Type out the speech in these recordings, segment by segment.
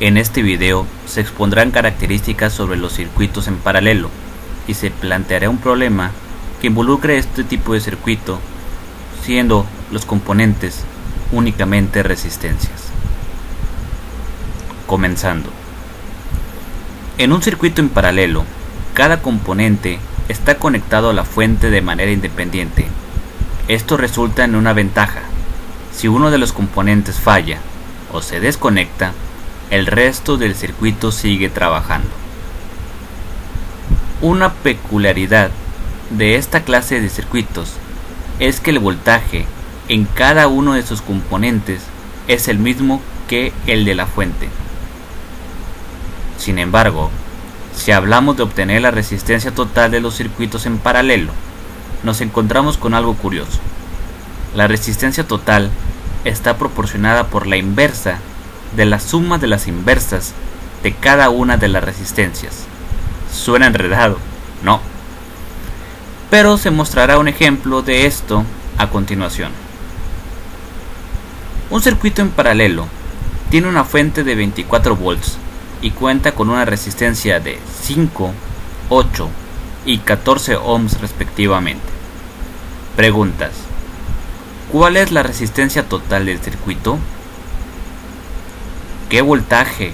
En este video se expondrán características sobre los circuitos en paralelo y se planteará un problema que involucre este tipo de circuito, siendo los componentes únicamente resistencias. Comenzando. En un circuito en paralelo, cada componente está conectado a la fuente de manera independiente. Esto resulta en una ventaja. Si uno de los componentes falla o se desconecta, el resto del circuito sigue trabajando. Una peculiaridad de esta clase de circuitos es que el voltaje en cada uno de sus componentes es el mismo que el de la fuente. Sin embargo, si hablamos de obtener la resistencia total de los circuitos en paralelo, nos encontramos con algo curioso. La resistencia total está proporcionada por la inversa de la suma de las inversas de cada una de las resistencias. ¿Suena enredado? No. Pero se mostrará un ejemplo de esto a continuación. Un circuito en paralelo tiene una fuente de 24 volts y cuenta con una resistencia de 5, 8 y 14 ohms respectivamente. Preguntas: ¿cuál es la resistencia total del circuito? ¿Qué voltaje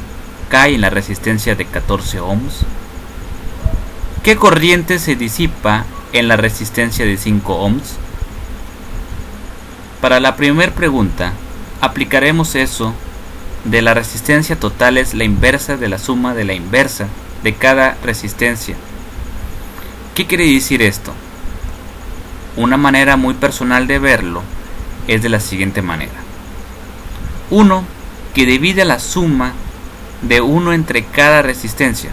cae en la resistencia de 14 ohms? ¿Qué corriente se disipa en la resistencia de 5 ohms? Para la primera pregunta, aplicaremos eso de la resistencia total es la inversa de la suma de la inversa de cada resistencia. ¿Qué quiere decir esto? Una manera muy personal de verlo es de la siguiente manera. 1 que divide la suma de 1 entre cada resistencia.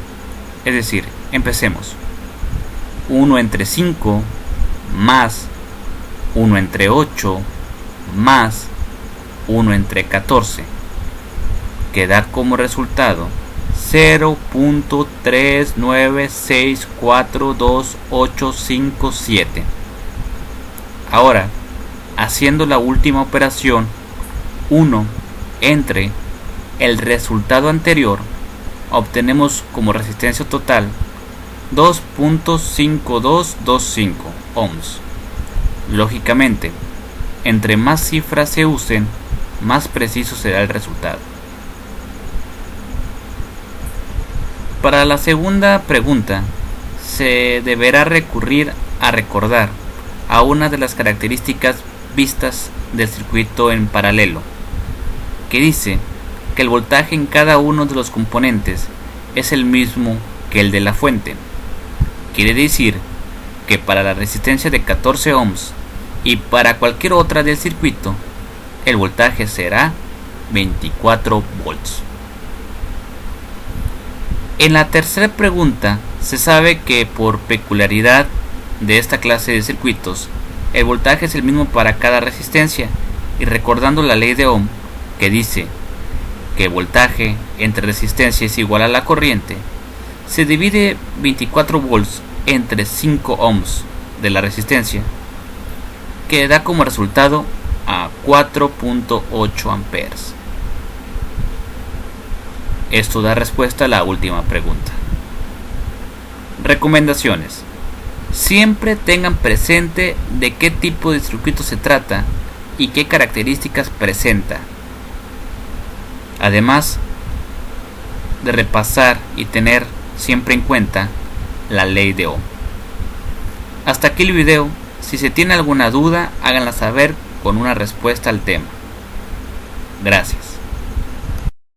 Es decir, empecemos. 1 entre 5 más 1 entre 8 más 1 entre 14, que da como resultado 0.396428857. Ahora, haciendo la última operación, 1 entre el resultado anterior, obtenemos como resistencia total 2.5225 ohms. Lógicamente, entre más cifras se usen, más preciso será el resultado. Para la segunda pregunta, se deberá recurrir a recordar a una de las características vistas del circuito en paralelo, que dice que el voltaje en cada uno de los componentes es el mismo que el de la fuente. Quiere decir que para la resistencia de 14 ohms y para cualquier otra del circuito, el voltaje será 24 volts. En la tercera pregunta, se sabe que por peculiaridad de esta clase de circuitos, el voltaje es el mismo para cada resistencia, y recordando la ley de Ohm, que dice que voltaje entre resistencia es igual a la corriente, se divide 24 volts entre 5 ohms de la resistencia, que da como resultado a 4.8 amperes. Esto da respuesta a la última pregunta. Recomendaciones: siempre tengan presente de qué tipo de circuito se trata y qué características presenta, además de repasar y tener siempre en cuenta la ley de Ohm. Hasta aquí el video. Si se tiene alguna duda, háganla saber con una respuesta al tema. Gracias.